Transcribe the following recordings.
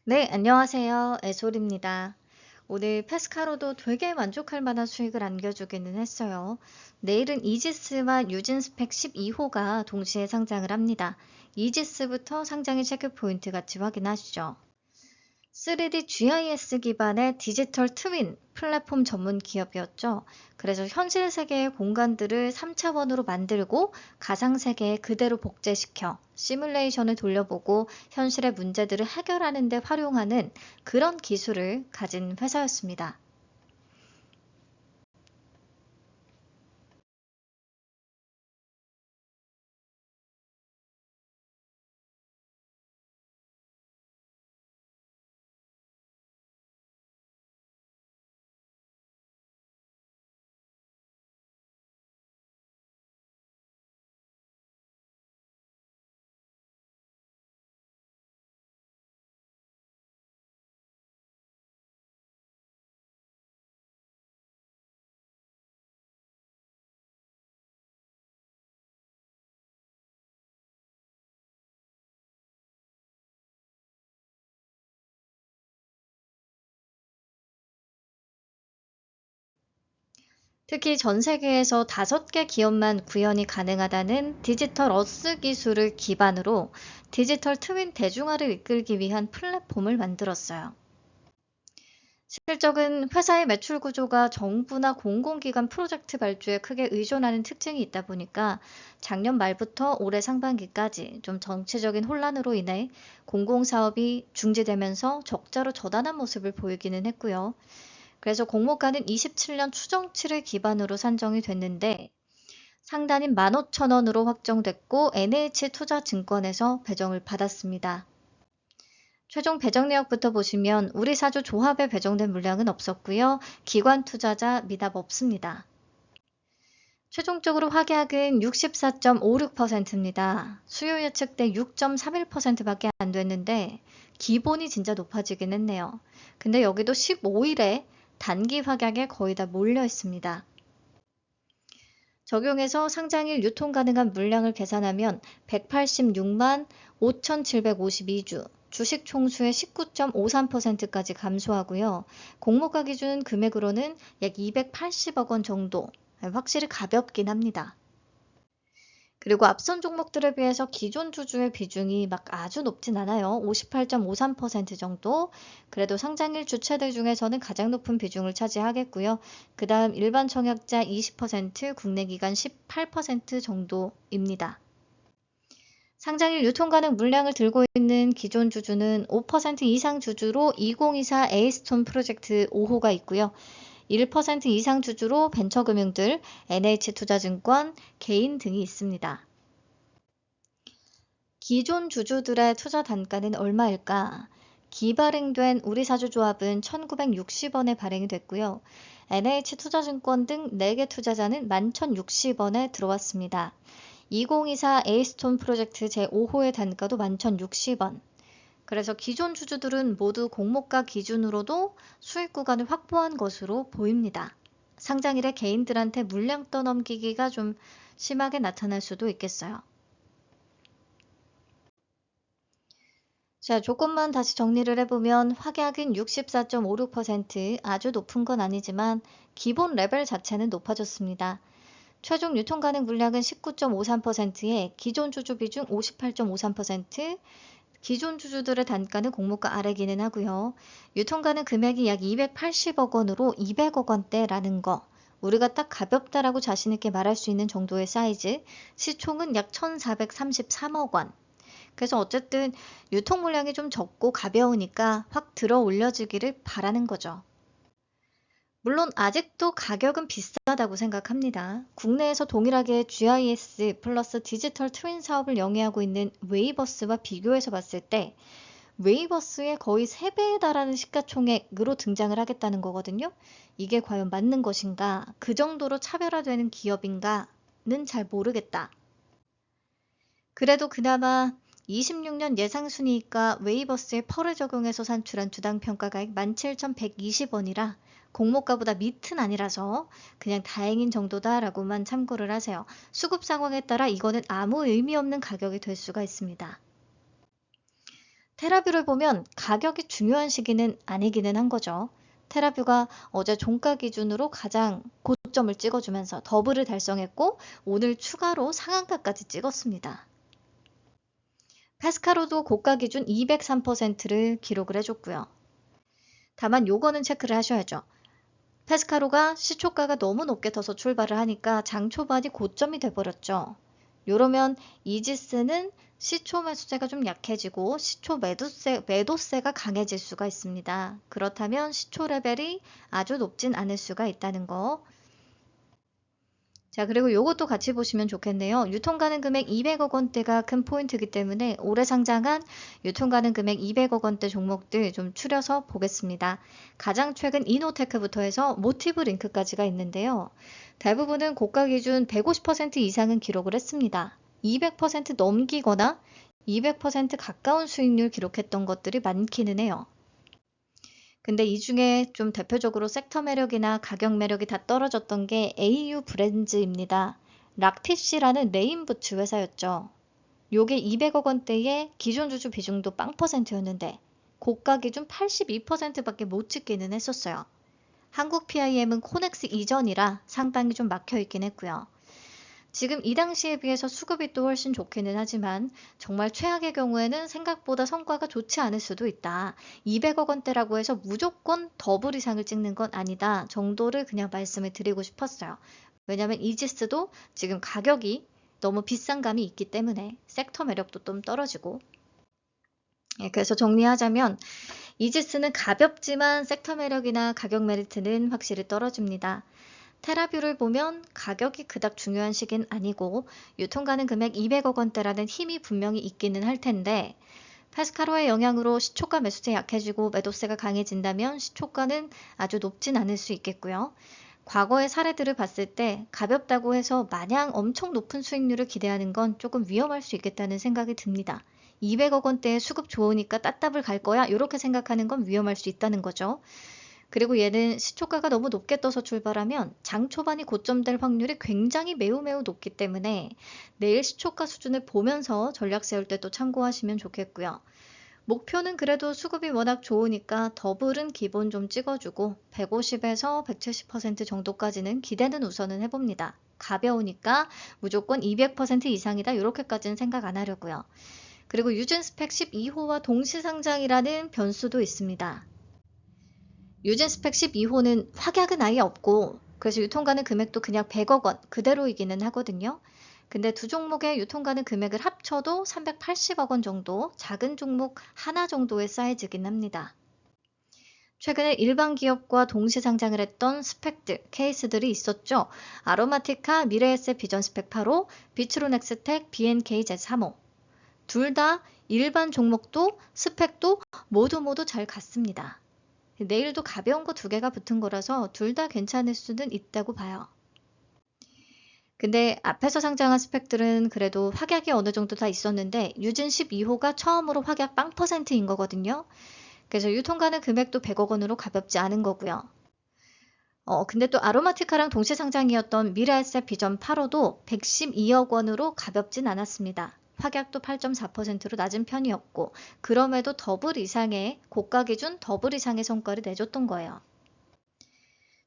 네, 안녕하세요. 에솔입니다. 오늘 페스카로도 되게 만족할 만한 수익을 안겨주기는 했어요. 내일은 이지스와 유진스펙 12호가 동시에 상장을 합니다. 이지스부터 상장의 체크 포인트 같이 확인하시죠. 3D GIS 기반의 디지털 트윈 플랫폼 전문 기업이었죠. 그래서 현실 세계의 공간들을 3차원으로 만들고 가상 세계에 그대로 복제시켜 시뮬레이션을 돌려보고 현실의 문제들을 해결하는 데 활용하는 그런 기술을 가진 회사였습니다. 특히 전 세계에서 5개 기업만 구현이 가능하다는 디지털 어스 기술을 기반으로 디지털 트윈 대중화를 이끌기 위한 플랫폼을 만들었어요. 실적은 회사의 매출 구조가 정부나 공공기관 프로젝트 발주에 크게 의존하는 특징이 있다 보니까 작년 말부터 올해 상반기까지 좀 정치적인 혼란으로 인해 공공사업이 중지되면서 적자로 저단한 모습을 보이기는 했고요. 그래서 공모가는 27년 추정치를 기반으로 산정이 됐는데 상단인 15,000원으로 확정됐고 NH투자증권에서 배정을 받았습니다. 최종 배정 내역부터 보시면 우리 사주 조합에 배정된 물량은 없었고요. 기관 투자자 미납 없습니다. 최종적으로 확약은 64.56%입니다. 수요 예측대 6.31%밖에 안 됐는데 기본이 진짜 높아지긴 했네요. 근데 여기도 15일에 단기 확약에 거의 다 몰려 있습니다. 적용해서 상장일 유통 가능한 물량을 계산하면 186만 5,752주, 주식 총수의 19.53%까지 감소하고요. 공모가 기준 금액으로는 약 280억 원 정도, 확실히 가볍긴 합니다. 그리고 앞선 종목들에 비해서 기존 주주의 비중이 막 아주 높진 않아요. 58.53% 정도. 그래도 상장일 주체들 중에서는 가장 높은 비중을 차지하겠고요. 그 다음 일반 청약자 20%, 국내 기관 18% 정도입니다. 상장일 유통 가능 물량을 들고 있는 기존 주주는 5% 이상 주주로 2024 에이스톤 프로젝트 5호가 있고요. 1% 이상 주주로 벤처금융들, NH투자증권, 개인 등이 있습니다. 기존 주주들의 투자 단가는 얼마일까? 기발행된 우리사주조합은 1960원에 발행이 됐고요. NH투자증권 등 4개 투자자는 11,060원에 들어왔습니다. 2024 에이스톤 프로젝트 제5호의 단가도 11,060원. 그래서 기존 주주들은 모두 공모가 기준으로도 수익 구간을 확보한 것으로 보입니다. 상장일에 개인들한테 물량 떠넘기기가 좀 심하게 나타날 수도 있겠어요. 자, 조금만 다시 정리를 해보면 확약은 64.56%, 아주 높은 건 아니지만 기본 레벨 자체는 높아졌습니다. 최종 유통 가능 물량은 19.53%에 기존 주주 비중 58.53%, 기존 주주들의 단가는 공모가 아래기는 하고요. 유통 가능 금액이 약 280억 원으로 200억 원대라는 거. 우리가 딱 가볍다라고 자신있게 말할 수 있는 정도의 사이즈, 시총은 약 1,433억 원. 그래서 어쨌든 유통 물량이 좀 적고 가벼우니까 확 들어 올려지기를 바라는 거죠. 물론 아직도 가격은 비싸다고 생각합니다. 국내에서 동일하게 GIS 플러스 디지털 트윈 사업을 영위하고 있는 웨이버스와 비교해서 봤을 때 웨이버스의 거의 3배에 달하는 시가총액으로 등장을 하겠다는 거거든요. 이게 과연 맞는 것인가? 그 정도로 차별화되는 기업인가는 잘 모르겠다. 그래도 그나마 26년 예상순이익과 웨이버스의 펄을 적용해서 산출한 주당 평가가액 17,120원이라 공모가보다 밑은 아니라서 그냥 다행인 정도다라고만 참고를 하세요. 수급 상황에 따라 이거는 아무 의미 없는 가격이 될 수가 있습니다. 테라뷰를 보면 가격이 중요한 시기는 아니기는 한 거죠. 테라뷰가 어제 종가 기준으로 가장 고점을 찍어주면서 더블을 달성했고 오늘 추가로 상한가까지 찍었습니다. 페스카로도 고가 기준 203%를 기록을 해줬고요. 다만 요거는 체크를 하셔야죠. 페스카로가 시초가가 너무 높게 터서 출발을 하니까 장 초반이 고점이 돼버렸죠. 요러면 이지스는 시초 매수세가 좀 약해지고 시초 매도세가 강해질 수가 있습니다. 그렇다면 시초 레벨이 아주 높진 않을 수가 있다는 거. 자, 그리고 요것도 같이 보시면 좋겠네요. 유통 가능 금액 200억 원대가 큰 포인트이기 때문에 올해 상장한 유통 가능 금액 200억 원대 종목들 좀 추려서 보겠습니다. 가장 최근 이노테크부터 해서 모티브 링크까지가 있는데요. 대부분은 고가 기준 150% 이상은 기록을 했습니다. 200% 넘기거나 200% 가까운 수익률 기록했던 것들이 많기는 해요. 근데 이 중에 좀 대표적으로 섹터 매력이나 가격 매력이 다 떨어졌던 게 AU 브랜즈입니다. 락티시라는 레인부츠 회사였죠. 요게 200억 원대의 기존 주주 비중도 0%였는데 고가 기준 82%밖에 못 찍기는 했었어요. 한국 PIM은 코넥스 이전이라 상당히 좀 막혀 있긴 했고요. 지금 이 당시에 비해서 수급이 또 훨씬 좋기는 하지만 정말 최악의 경우에는 생각보다 성과가 좋지 않을 수도 있다. 200억 원대라고 해서 무조건 더블 이상을 찍는 건 아니다 정도를 그냥 말씀을 드리고 싶었어요. 왜냐하면 이지스도 지금 가격이 너무 비싼 감이 있기 때문에 섹터 매력도 좀 떨어지고, 그래서 정리하자면 이지스는 가볍지만 섹터 매력이나 가격 메리트는 확실히 떨어집니다. 테라뷰를 보면 가격이 그닥 중요한 시기는 아니고 유통 가능 금액 200억 원대라는 힘이 분명히 있기는 할 텐데 페스카로의 영향으로 시초가 매수세 약해지고 매도세가 강해진다면 시초가는 아주 높진 않을 수 있겠고요. 과거의 사례들을 봤을 때 가볍다고 해서 마냥 엄청 높은 수익률을 기대하는 건 조금 위험할 수 있겠다는 생각이 듭니다. 200억 원대의 수급 좋으니까 따따블 갈 거야 이렇게 생각하는 건 위험할 수 있다는 거죠. 그리고 얘는 시초가가 너무 높게 떠서 출발하면 장 초반이 고점될 확률이 굉장히 매우 높기 때문에 내일 시초가 수준을 보면서 전략 세울 때 또 참고하시면 좋겠고요. 목표는 그래도 수급이 워낙 좋으니까 더블은 기본 좀 찍어주고 150에서 170% 정도까지는 기대는 우선은 해봅니다. 가벼우니까 무조건 200% 이상이다 이렇게까지는 생각 안 하려고요. 그리고 유진 스펙 12호와 동시 상장이라는 변수도 있습니다. 유진 스펙 12호는 확약은 아예 없고 그래서 유통가능 금액도 그냥 100억 원 그대로이기는 하거든요. 근데 두 종목의 유통가능 금액을 합쳐도 380억 원 정도, 작은 종목 하나 정도의 사이즈긴 합니다. 최근에 일반 기업과 동시 상장을 했던 스펙들, 케이스들이 있었죠. 아로마티카, 미래에셋 비전 스펙 8호, 비트로넥스텍, BNKZ3호. 둘 다 일반 종목도 스펙도 모두 잘 갔습니다. 내일도 가벼운 거 두 개가 붙은 거라서 둘 다 괜찮을 수는 있다고 봐요. 근데 앞에서 상장한 스펙들은 그래도 확약이 어느 정도 다 있었는데 유진 12호가 처음으로 확약 0%인 거거든요. 그래서 유통가능 금액도 100억 원으로 가볍지 않은 거고요. 근데 또 아로마티카랑 동시 상장이었던 미래에셋 비전 8호도 112억 원으로 가볍진 않았습니다. 확약도 8.4%로 낮은 편이었고 그럼에도 더블 이상의 고가 기준 더블 이상의 성과를 내줬던 거예요.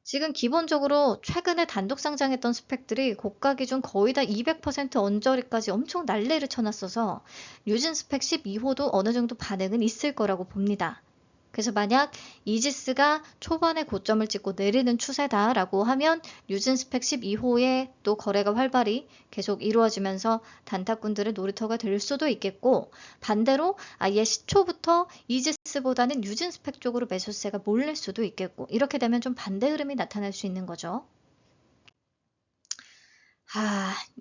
지금 기본적으로 최근에 단독 상장했던 스펙들이 고가 기준 거의 다 200% 언저리까지 엄청 난리를 쳐놨어서 유진 스펙 12호도 어느 정도 반응은 있을 거라고 봅니다. 그래서 만약 이지스가 초반에 고점을 찍고 내리는 추세다라고 하면 유진 스펙 12호에 또 거래가 활발히 계속 이루어지면서 단타꾼들의 놀이터가 될 수도 있겠고 반대로 아예 시초부터 이지스보다는 유진 스펙 쪽으로 매수세가 몰릴 수도 있겠고 이렇게 되면 좀 반대 흐름이 나타날 수 있는 거죠.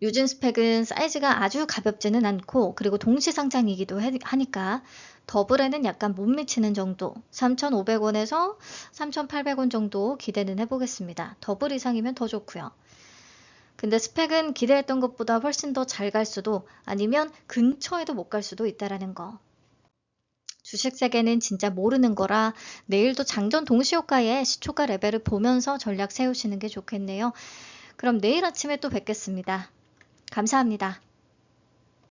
유진 스펙은 사이즈가 아주 가볍지는 않고 그리고 동시 상장이기도 하니까 더블에는 약간 못 미치는 정도 3,500원에서 3,800원 정도 기대는 해보겠습니다. 더블 이상이면 더 좋고요. 근데 스펙은 기대했던 것보다 훨씬 더 잘 갈 수도 아니면 근처에도 못 갈 수도 있다라는 거. 주식 세계는 진짜 모르는 거라 내일도 장전 동시효과의 시초가 레벨을 보면서 전략 세우시는 게 좋겠네요. 그럼 내일 아침에 또 뵙겠습니다. 감사합니다.